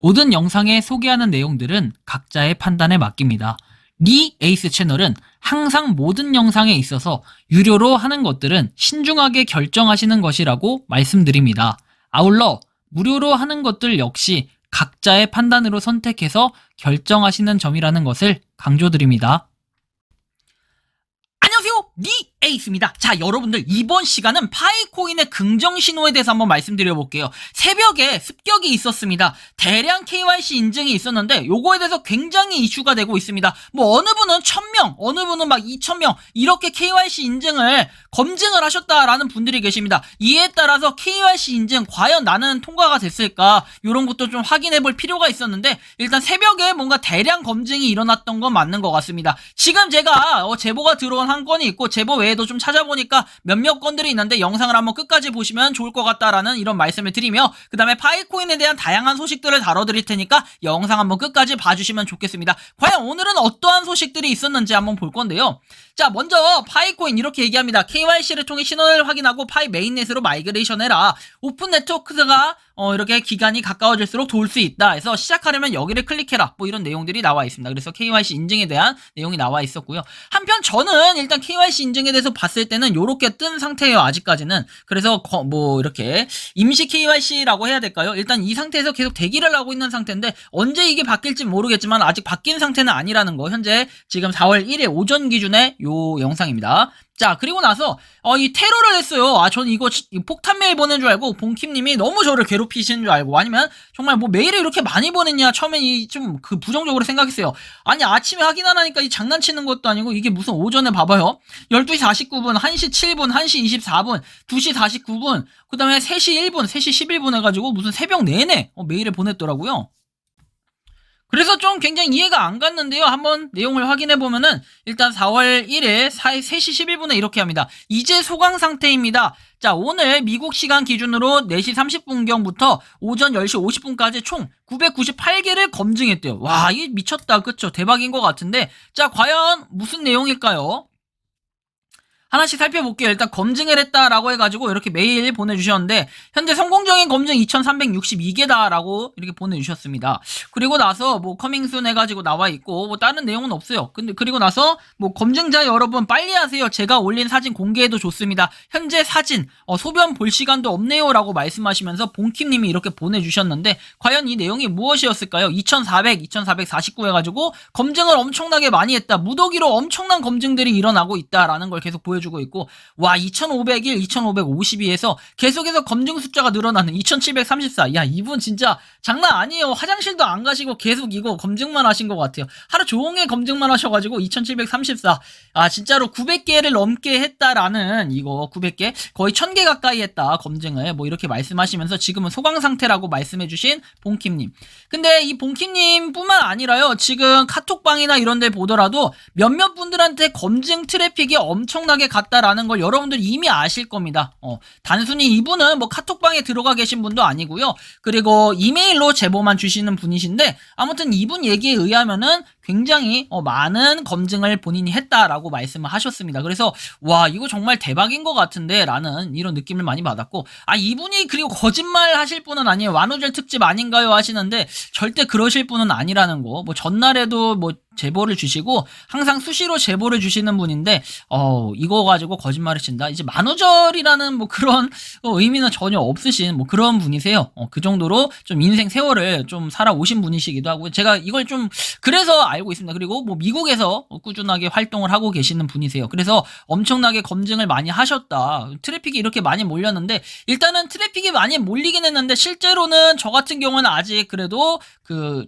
모든 영상에 소개하는 내용들은 각자의 판단에 맡깁니다. 리 에이스 채널은 항상 모든 영상에 있어서 유료로 하는 것들은 신중하게 결정하시는 것이라고 말씀드립니다. 아울러 무료로 하는 것들 역시 각자의 판단으로 선택해서 결정하시는 점이라는 것을 강조드립니다. 안녕하세요, 리 에이스입니다. 자, 여러분들 이번 시간은 파이코인의 긍정 신호에 대해서 한번 말씀드려 볼게요. 새벽에 습격이 있었습니다. 대량 KYC 인증이 있었는데 요거에 대해서 굉장히 이슈가 되고 있습니다. 뭐 어느 분은 1000명, 어느 분은 막 2000명 이렇게 KYC 인증을 검증을 하셨다라는 분들이 계십니다. 이에 따라서 KYC 인증 과연 나는 통과가 됐을까? 이런 것도 좀 확인해 볼 필요가 있었는데 일단 새벽에 뭔가 대량 검증이 일어났던 건 맞는 것 같습니다. 지금 제가 제보가 들어온 한 건이 있고 제보 외에도 좀 찾아보니까 몇몇 건들이 있는데 영상을 한번 끝까지 보시면 좋을 것 같다라는 이런 말씀을 드리며 그 다음에 파이코인에 대한 다양한 소식들을 다뤄드릴 테니까 영상 한번 끝까지 봐주시면 좋겠습니다. 과연 오늘은 어떠한 소식들이 있었는지 한번 볼 건데요. 자, 먼저 파이코인 이렇게 얘기합니다. KYC를 통해 신원을 확인하고 파이 메인넷으로 마이그레이션해라. 오픈 네트워크가 이렇게 기간이 가까워질수록 도울 수 있다 해서 시작하려면 여기를 클릭해라 뭐 이런 내용들이 나와 있습니다. 그래서 KYC 인증에 대한 내용이 나와 있었고요. 한편 저는 일단 KYC 인증에 대해서 봤을 때는 요렇게 뜬 상태예요, 아직까지는. 그래서 뭐 이렇게 임시 KYC라고 해야 될까요? 일단 이 상태에서 계속 대기를 하고 있는 상태인데 언제 이게 바뀔지 모르겠지만 아직 바뀐 상태는 아니라는 거. 현재 지금 4월 1일 오전 기준의 요 영상입니다. 자, 그리고 나서 이 테러를 했어요. 저는 이거 폭탄 메일 보낸 줄 알고 봉킴님이 너무 저를 괴롭히시는 줄 알고, 아니면 정말 뭐 메일을 이렇게 많이 보냈냐 처음엔 좀 부정적으로 생각했어요. 아니, 아침에 확인 안 하니까 이 장난치는 것도 아니고 이게 무슨 오전에 봐봐요. 12시 49분, 1시 7분, 1시 24분, 2시 49분, 그 다음에 3시 1분, 3시 11분 해가지고 무슨 새벽 내내 메일을 보냈더라고요. 그래서 좀 굉장히 이해가 안 갔는데요. 한번 내용을 확인해보면은 일단 4월 1일 3시 11분에 이렇게 합니다. 이제 소강 상태입니다. 자, 오늘 미국 시간 기준으로 4시 30분경부터 오전 10시 50분까지 총 998개를 검증했대요. 와, 이게 미쳤다. 그쵸? 대박인 것 같은데, 자, 과연 무슨 내용일까요? 하나씩 살펴볼게요. 일단 검증을 했다라고 해가지고 이렇게 메일 보내주셨는데 현재 성공적인 검증 2362개다라고 이렇게 보내주셨습니다. 그리고 나서 뭐 커밍순 해가지고 나와 있고 뭐 다른 내용은 없어요. 근데 그리고 나서 뭐 검증자 여러분 빨리 하세요. 제가 올린 사진 공개해도 좋습니다. 현재 사진 소변 볼 시간도 없네요 라고 말씀하시면서 봉킴님이 이렇게 보내주셨는데 과연 이 내용이 무엇이었을까요? 2449 해가지고 검증을 엄청나게 많이 했다. 무더기로 엄청난 검증들이 일어나고 있다라는 걸 계속 보여주고 있고, 와, 2501, 2552에서 계속해서 검증 숫자가 늘어나는 2734. 야, 이분 진짜 장난 아니에요. 화장실도 안 가시고 계속 이거 검증만 하신 것 같아요. 하루 종일 검증만 하셔가지고 2734. 진짜로 900개를 넘게 했다라는 이거 900개 거의 1000개 가까이 했다 검증을 뭐 이렇게 말씀하시면서 지금은 소강 상태라고 말씀해주신 봉킴님. 근데 이 봉킴님 뿐만 아니라요, 지금 카톡방이나 이런 데 보더라도 몇몇 분들한테 검증 트래픽이 엄청나게 갔다라는 걸 여러분들 이미 아실 겁니다. 단순히 이분은 뭐 카톡방에 들어가 계신 분도 아니고요. 그리고 이메일로 제보만 주시는 분이신데 아무튼 이분 얘기에 의하면은 굉장히 많은 검증을 본인이 했다라고 말씀을 하셨습니다. 그래서 와, 이거 정말 대박인 것 같은데 라는 이런 느낌을 많이 받았고, 이분이 그리고 거짓말 하실 분은 아니에요. 완우절 특집 아닌가요 하시는데 절대 그러실 분은 아니라는 거. 뭐 전날에도 뭐 제보를 주시고 항상 수시로 제보를 주시는 분인데 이거 가지고 거짓말을 친다. 이제 만우절이라는 뭐 그런 의미는 전혀 없으신 뭐 그런 분이세요. 그 정도로 좀 인생 세월을 좀 살아오신 분이시기도 하고 제가 이걸 좀 그래서 알고 있습니다. 그리고 뭐 미국에서 꾸준하게 활동을 하고 계시는 분이세요. 그래서 엄청나게 검증을 많이 하셨다. 트래픽이 이렇게 많이 몰렸는데 일단은 트래픽이 많이 몰리긴 했는데 실제로는 저 같은 경우는 아직 그래도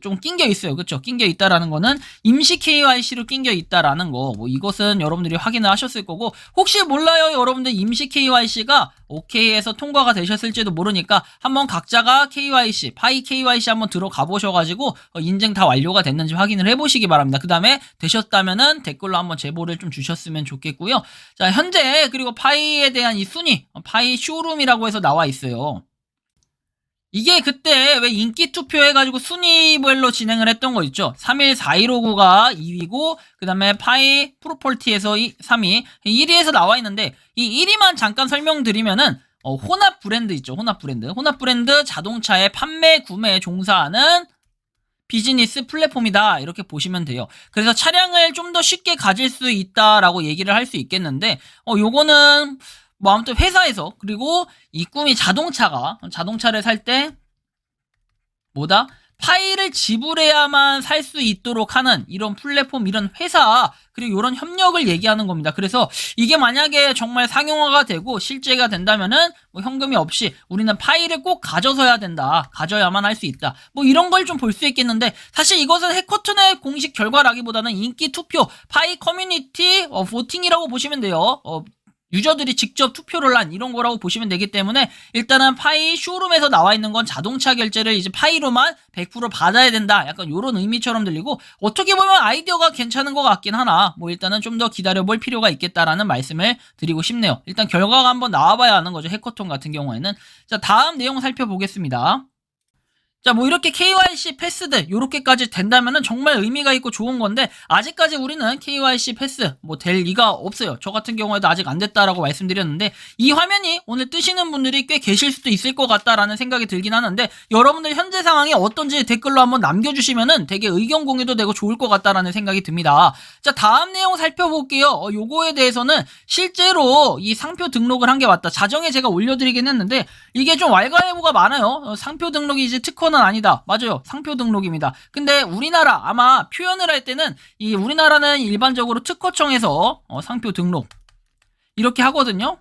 좀 낑겨 있어요. 그쵸? 낑겨 있다라는 거는 임시 KYC로 낑겨 있다라는 거, 뭐 이것은 여러분들이 확인을 하셨을 거고, 혹시 몰라요 여러분들 임시 KYC가 오케이에서 통과가 되셨을지도 모르니까 한번 각자가 KYC, 파이 KYC 한번 들어가 보셔가지고 인증 다 완료가 됐는지 확인을 해보시기 바랍니다. 그 다음에 되셨다면은 댓글로 한번 제보를 좀 주셨으면 좋겠고요. 자, 현재 그리고 파이에 대한 이 순위, 파이 쇼룸이라고 해서 나와 있어요. 이게 그때 왜 인기 투표 해가지고 순위별로 진행을 했던 거 있죠. 31415구가 2위고 그 다음에 파이 프로폴티에서 3위, 1위에서 나와 있는데 이 1위만 잠깐 설명드리면은 혼합 브랜드 있죠. 혼합 브랜드 자동차의 판매 구매에 종사하는 비즈니스 플랫폼이다 이렇게 보시면 돼요. 그래서 차량을 좀 더 쉽게 가질 수 있다라고 얘기를 할 수 있겠는데 요거는 뭐 아무튼 회사에서 그리고 이 꿈이 자동차를 살 때 뭐다? 파일을 지불해야만 살 수 있도록 하는 이런 플랫폼, 이런 회사, 그리고 이런 협력을 얘기하는 겁니다. 그래서 이게 만약에 정말 상용화가 되고 실제가 된다면은 뭐 현금이 없이 우리는 파일을 꼭 가져서야 된다. 가져야만 할 수 있다. 뭐 이런 걸 좀 볼 수 있겠는데 사실 이것은 해커톤의 공식 결과라기보다는 인기 투표, 파이 커뮤니티 보팅이라고 보시면 돼요. 유저들이 직접 투표를 한 이런 거라고 보시면 되기 때문에 일단은 파이 쇼룸에서 나와 있는 건 자동차 결제를 이제 파이로만 100% 받아야 된다. 약간 요런 의미처럼 들리고 어떻게 보면 아이디어가 괜찮은 것 같긴 하나 뭐 일단은 좀 더 기다려볼 필요가 있겠다라는 말씀을 드리고 싶네요. 일단 결과가 한번 나와봐야 하는 거죠. 해커톤 같은 경우에는. 자, 다음 내용 살펴보겠습니다. 자, 뭐 이렇게 KYC 패스들 요렇게까지 된다면은 정말 의미가 있고 좋은 건데 아직까지 우리는 KYC 패스 뭐 될 리가 없어요. 저 같은 경우에도 아직 안 됐다라고 말씀드렸는데 이 화면이 오늘 뜨시는 분들이 꽤 계실 수도 있을 것 같다라는 생각이 들긴 하는데 여러분들 현재 상황이 어떤지 댓글로 한번 남겨주시면은 되게 의견 공유도 되고 좋을 것 같다라는 생각이 듭니다. 자, 다음 내용 살펴볼게요. 요거에 대해서는 실제로 이 상표 등록을 한 게 맞다. 자정에 제가 올려드리긴 했는데 이게 좀 왈가왈부가 많아요. 상표 등록이 이제 특허는 아니다. 맞아요. 상표 등록입니다. 근데 우리나라 아마 표현을 할 때는 이 우리나라는 일반적으로 특허청에서 상표 등록 이렇게 하거든요.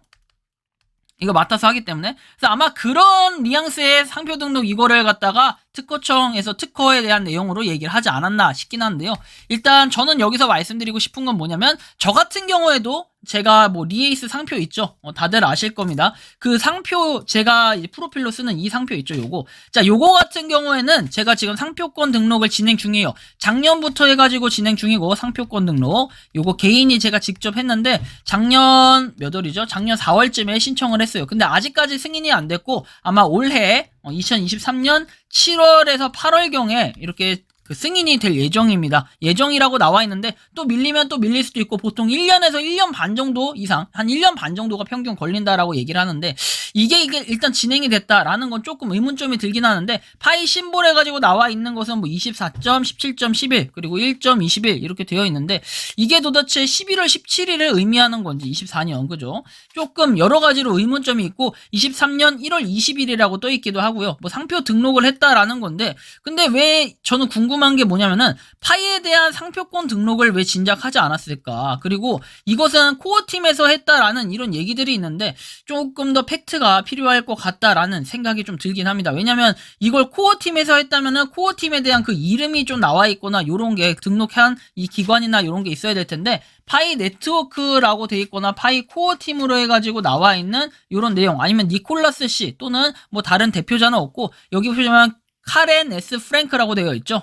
이거 맡아서 하기 때문에. 그래서 아마 그런 뉘앙스의 상표 등록 이거를 갖다가 특허청에서 특허에 대한 내용으로 얘기를 하지 않았나 싶긴 한데요. 일단 저는 여기서 말씀드리고 싶은 건 뭐냐면 저 같은 경우에도 제가 뭐 리에이스 상표 있죠. 다들 아실 겁니다. 그 상표 제가 이제 프로필로 쓰는 이 상표 있죠. 요거. 자, 요거 같은 경우에는 제가 지금 상표권 등록을 진행 중이에요. 작년부터 해가지고 진행 중이고 상표권 등록. 요거 개인이 제가 직접 했는데 작년 몇 월이죠? 작년 4월쯤에 신청을 했어요. 근데 아직까지 승인이 안 됐고 아마 올해 2023년 7월에서 8월경에 이렇게 그 승인이 될 예정입니다. 예정이라고 나와 있는데 또 밀리면 또 밀릴 수도 있고 보통 1년에서 1년 반 정도 이상 한 1년 반 정도가 평균 걸린다라고 얘기를 하는데 이게 일단 진행이 됐다라는 건 조금 의문점이 들긴 하는데 파이 심볼 해가지고 나와 있는 것은 뭐 24점, 17.11 그리고 1.21 이렇게 되어 있는데 이게 도대체 11월 17일을 의미하는 건지 24년 그죠? 조금 여러 가지로 의문점이 있고 23년 1월 20일이라고 떠 있기도 하고요. 뭐 상표 등록을 했다라는 건데 근데 왜 저는 궁금한 게 뭐냐면은 파이에 대한 상표권 등록을 왜 진작 하지 않았을까? 그리고 이것은 코어팀에서 했다라는 이런 얘기들이 있는데 조금 더 팩트가 필요할 것 같다라는 생각이 좀 들긴 합니다. 왜냐면 이걸 코어팀에서 했다면은 코어팀에 대한 그 이름이 좀 나와 있거나 요런 게 등록한 이 기관이나 요런 게 있어야 될 텐데 파이 네트워크라고 돼 있거나 파이 코어팀으로 해가지고 나와 있는 요런 내용 아니면 니콜라스 씨 또는 뭐 다른 대표자는 없고 여기 보시면 카렌 S 프랭크라고 되어 있죠.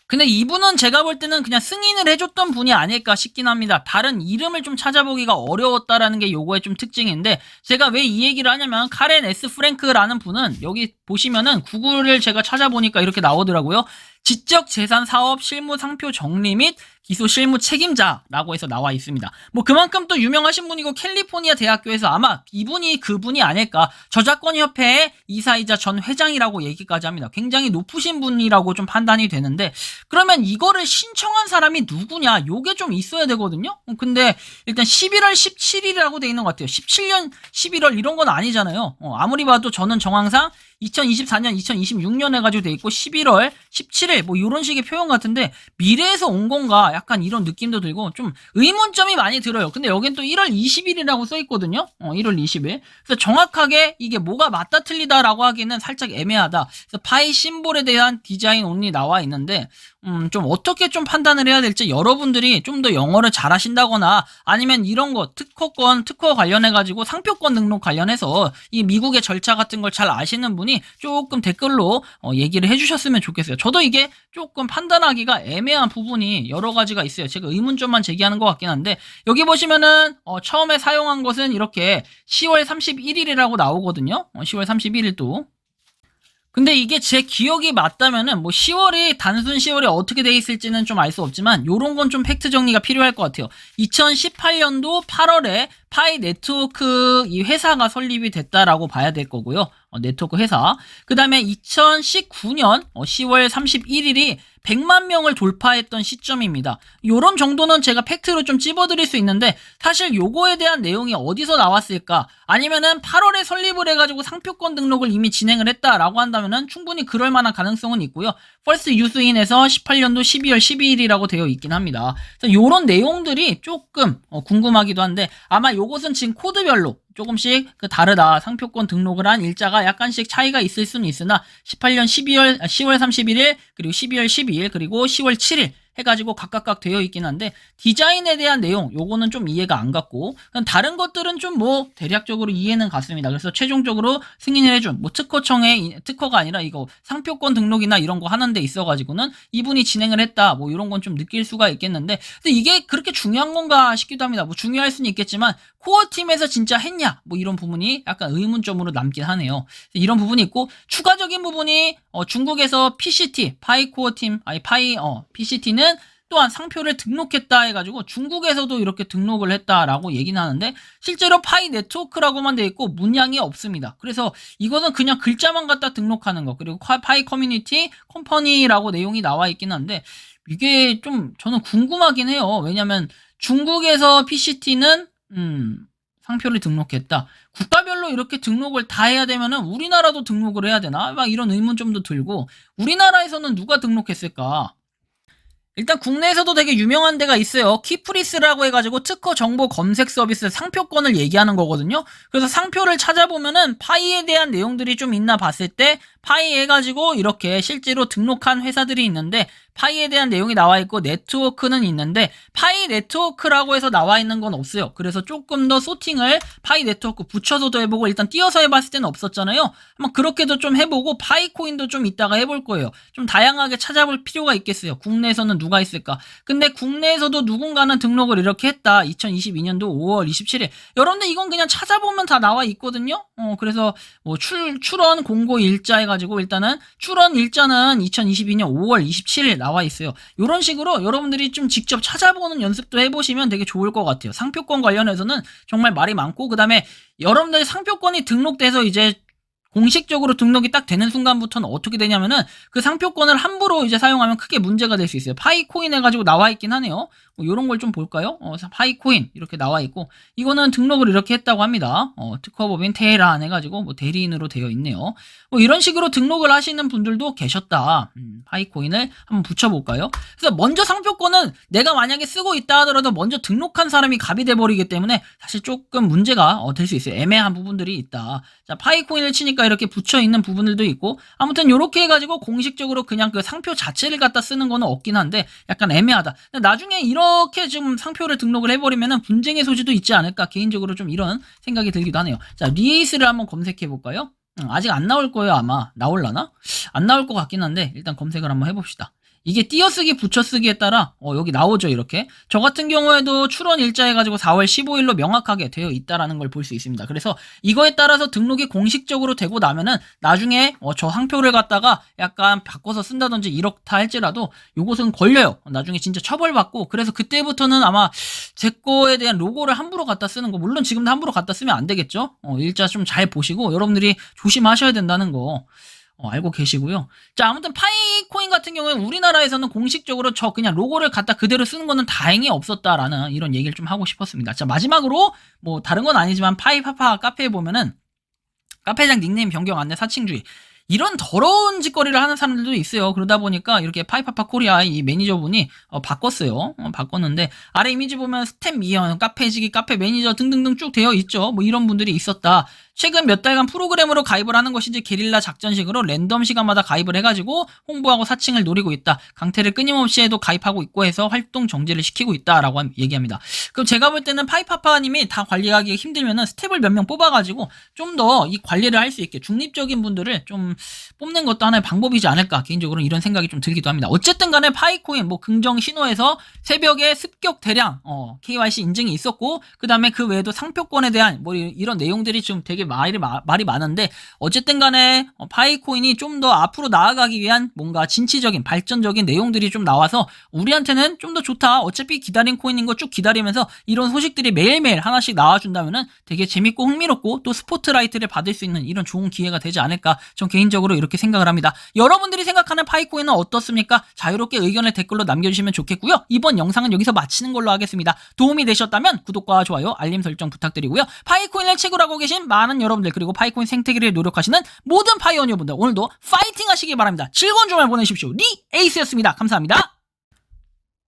근데 이분은 제가 볼 때는 그냥 승인을 해줬던 분이 아닐까 싶긴 합니다. 다른 이름을 좀 찾아보기가 어려웠다라는 게 요거의 좀 특징인데 제가 왜 이 얘기를 하냐면 카렌 S 프랭크라는 분은 여기 보시면은 구글을 제가 찾아보니까 이렇게 나오더라고요. 지적재산 사업 실무 상표 정리 및 기소 실무 책임자라고 해서 나와 있습니다. 뭐 그만큼 또 유명하신 분이고 캘리포니아 대학교에서 아마 이분이 그분이 아닐까. 저작권협회의 이사이자 전 회장이라고 얘기까지 합니다. 굉장히 높으신 분이라고 좀 판단이 되는데 그러면 이거를 신청한 사람이 누구냐 요게 좀 있어야 되거든요. 근데 일단 11월 17일이라고 돼 있는 것 같아요. 17년 11월 이런 건 아니잖아요. 아무리 봐도 저는 정황상 2024년, 2026년 해가지고 돼 있고 11월 17일 뭐 이런 식의 표현 같은데 미래에서 온 건가 약간 이런 느낌도 들고 좀 의문점이 많이 들어요. 근데 여긴 또 1월 20일이라고 써 있거든요. 1월 20일. 그래서 정확하게 이게 뭐가 맞다 틀리다라고 하기는 살짝 애매하다. 그래서 파이 심볼에 대한 디자인 온리 나와 있는데 좀 어떻게 좀 판단을 해야 될지 여러분들이 좀 더 영어를 잘하신다거나 아니면 이런 거 특허 관련해가지고 상표권 등록 관련해서 이 미국의 절차 같은 걸 잘 아시는 분이 조금 댓글로 얘기를 해주셨으면 좋겠어요. 저도 이게 조금 판단하기가 애매한 부분이 여러 가지가 있어요. 제가 의문점만 제기하는 것 같긴 한데 여기 보시면은 처음에 사용한 것은 이렇게 10월 31일이라고 나오거든요. 10월 31일도. 근데 이게 제 기억이 맞다면은 뭐 10월이 단순 10월이 어떻게 돼 있을지는 좀 알 수 없지만 요런 건 좀 팩트 정리가 필요할 것 같아요. 2018년도 8월에 파이 네트워크 이 회사가 설립이 됐다라고 봐야 될 거고요. 네트워크 회사. 그 다음에 2019년 10월 31일이 100만 명을 돌파했던 시점입니다. 요런 정도는 제가 팩트로 좀 찝어드릴 수 있는데 사실 요거에 대한 내용이 어디서 나왔을까? 아니면은 8월에 설립을 해가지고 상표권 등록을 이미 진행을 했다라고 한다면은 충분히 그럴 만한 가능성은 있고요. 펄스 유스인에서 18년도 12월 12일이라고 되어 있긴 합니다. 그래서 요런 내용들이 조금 궁금하기도 한데 아마 요것은 지금 코드별로 조금씩 다르다. 상표권 등록을 한 일자가 약간씩 차이가 있을 수는 있으나 18년 10월 31일 그리고 12월 12일 그리고 10월 7일 해가지고 각각 되어 있긴 한데 디자인에 대한 내용 요거는 좀 이해가 안 갔고 다른 것들은 좀 뭐 대략적으로 이해는 갔습니다. 그래서 최종적으로 승인을 해준 뭐 특허가 아니라 이거 상표권 등록이나 이런 거 하는 데 있어가지고는 이분이 진행을 했다 뭐 이런 건 좀 느낄 수가 있겠는데 근데 이게 그렇게 중요한 건가 싶기도 합니다. 뭐 중요할 수는 있겠지만 코어 팀에서 진짜 했냐 뭐 이런 부분이 약간 의문점으로 남긴 하네요. 이런 부분이 있고 추가적인 부분이 중국에서 PCT 파이코어 팀 PCT는 또한 상표를 등록했다 해가지고 중국에서도 이렇게 등록을 했다라고 얘기는 하는데 실제로 파이 네트워크라고만 돼 있고 문양이 없습니다. 그래서 이거는 그냥 글자만 갖다 등록하는 거 그리고 파이 커뮤니티 컴퍼니라고 내용이 나와 있긴 한데 이게 좀 저는 궁금하긴 해요. 왜냐면 중국에서 PCT는 상표를 등록했다. 국가별로 이렇게 등록을 다 해야 되면은 우리나라도 등록을 해야 되나? 막 이런 의문점도 들고 우리나라에서는 누가 등록했을까? 일단 국내에서도 되게 유명한 데가 있어요. 키프리스라고 해가지고 특허 정보 검색 서비스 상표권을 얘기하는 거거든요. 그래서 상표를 찾아보면은 파이에 대한 내용들이 좀 있나 봤을 때 파이 해가지고 이렇게 실제로 등록한 회사들이 있는데 파이에 대한 내용이 나와 있고 네트워크는 있는데 파이 네트워크라고 해서 나와 있는 건 없어요. 그래서 조금 더 소팅을 파이 네트워크 붙여서도 해보고 일단 띄어서 해봤을 때는 없었잖아요. 한번 그렇게도 좀 해보고 파이 코인도 좀 이따가 해볼 거예요. 좀 다양하게 찾아볼 필요가 있겠어요. 국내에서는 누가 있을까? 근데 국내에서도 누군가는 등록을 이렇게 했다. 2022년도 5월 27일. 여러분들 이건 그냥 찾아보면 다 나와 있거든요. 그래서 뭐 출원 공고 일자 해가지고 일단은 출원 일자는 2022년 5월 27일 나와 있어요. 이런 식으로 여러분들이 좀 직접 찾아보는 연습도 해보시면 되게 좋을 것 같아요. 상표권 관련해서는 정말 말이 많고 그 다음에 여러분들의 상표권이 등록돼서 이제 공식적으로 등록이 딱 되는 순간부터는 어떻게 되냐면은 그 상표권을 함부로 이제 사용하면 크게 문제가 될 수 있어요. 파이코인 해가지고 나와 있긴 하네요. 뭐 이런 걸 좀 볼까요? 파이코인 이렇게 나와 있고 이거는 등록을 이렇게 했다고 합니다. 특허법인 테헤란 해가지고 뭐 대리인으로 되어 있네요. 뭐 이런 식으로 등록을 하시는 분들도 계셨다. 파이코인을 한번 붙여볼까요? 그래서 먼저 상표권은 내가 만약에 쓰고 있다 하더라도 먼저 등록한 사람이 갑이 돼버리기 때문에 사실 조금 문제가 될 수 있어요. 애매한 부분들이 있다. 자, 파이코인을 치니까 이렇게 붙여 있는 부분들도 있고 아무튼 이렇게 해가지고 공식적으로 그냥 그 상표 자체를 갖다 쓰는 거는 없긴 한데 약간 애매하다. 나중에 이렇게 좀 상표를 등록을 해버리면은 분쟁의 소지도 있지 않을까 개인적으로 좀 이런 생각이 들기도 하네요. 자, 리에이스를 한번 검색해 볼까요? 아직 안 나올 거예요. 아마 나올라나? 안 나올 것 같긴 한데 일단 검색을 한번 해봅시다. 이게 띄어쓰기 붙여쓰기에 따라 여기 나오죠. 이렇게 저 같은 경우에도 출원 일자 해가지고 4월 15일로 명확하게 되어 있다라는 걸 볼 수 있습니다. 그래서 이거에 따라서 등록이 공식적으로 되고 나면은 나중에 저 상표를 갖다가 약간 바꿔서 쓴다든지 이렇다 할지라도 요것은 걸려요. 나중에 진짜 처벌받고 그래서 그때부터는 아마 제 거에 대한 로고를 함부로 갖다 쓰는 거 물론 지금도 함부로 갖다 쓰면 안 되겠죠. 일자 좀 잘 보시고 여러분들이 조심하셔야 된다는 거 알고 계시고요. 자, 아무튼 파이코인 같은 경우에 우리나라에서는 공식적으로 저 그냥 로고를 갖다 그대로 쓰는 거는 다행히 없었다라는 이런 얘기를 좀 하고 싶었습니다. 자, 마지막으로 뭐 다른 건 아니지만 파이파파 카페에 보면은 카페장 닉네임 변경 안내 사칭주의 이런 더러운 짓거리를 하는 사람들도 있어요. 그러다 보니까 이렇게 파이파파 코리아 이 매니저분이 바꿨어요. 바꿨는데 아래 이미지 보면 스텝 미연, 카페지기, 카페 매니저 등등등 쭉 되어 있죠. 뭐 이런 분들이 있었다. 최근 몇 달간 프로그램으로 가입을 하는 것이지 게릴라 작전식으로 랜덤 시간마다 가입을 해가지고 홍보하고 사칭을 노리고 있다. 강퇴를 끊임없이 해도 가입하고 있고 해서 활동 정지를 시키고 있다라고 얘기합니다. 그럼 제가 볼 때는 파이파파님이 다 관리하기 힘들면은 스텝을 몇 명 뽑아가지고 좀 더 이 관리를 할 수 있게 중립적인 분들을 좀 뽑는 것도 하나의 방법이지 않을까, 개인적으로는 이런 생각이 좀 들기도 합니다. 어쨌든 간에 파이코인 뭐 긍정 신호에서 새벽에 습격 대량 KYC 인증이 있었고, 그 다음에 그 외에도 상표권에 대한 뭐 이런 내용들이 좀 되게 말이 많은데, 어쨌든 간에 파이코인이 좀 더 앞으로 나아가기 위한 뭔가 진취적인 발전적인 내용들이 좀 나와서 우리한테는 좀 더 좋다. 어차피 기다린 코인인 거 쭉 기다리면서 이런 소식들이 매일매일 하나씩 나와준다면은 되게 재밌고 흥미롭고 또 스포트라이트를 받을 수 있는 이런 좋은 기회가 되지 않을까, 전 개인적으로 이렇게 생각을 합니다. 여러분들이 생각하는 파이코인은 어떻습니까? 자유롭게 의견을 댓글로 남겨주시면 좋겠고요. 이번 영상은 여기서 마치는 걸로 하겠습니다. 도움이 되셨다면 구독과 좋아요, 알림 설정 부탁드리고요. 파이코인을 채굴 하고 계신 많은 여러분들, 그리고 파이코인 생태계를 노력하시는 모든 파이오니어분들, 오늘도 파이팅 하시기 바랍니다. 즐거운 주말 보내십시오. 리 에이스였습니다. 감사합니다.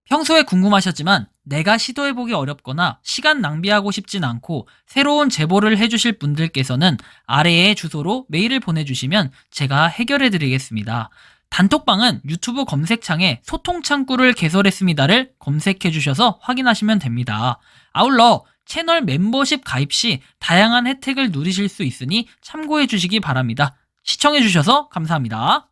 평소에 궁금하셨지만 내가 시도해보기 어렵거나 시간 낭비하고 싶진 않고 새로운 제보를 해주실 분들께서는 아래의 주소로 메일을 보내주시면 제가 해결해드리겠습니다. 단톡방은 유튜브 검색창에 소통창구를 개설했습니다를 검색해주셔서 확인하시면 됩니다. 아울러 채널 멤버십 가입 시 다양한 혜택을 누리실 수 있으니 참고해주시기 바랍니다. 시청해주셔서 감사합니다.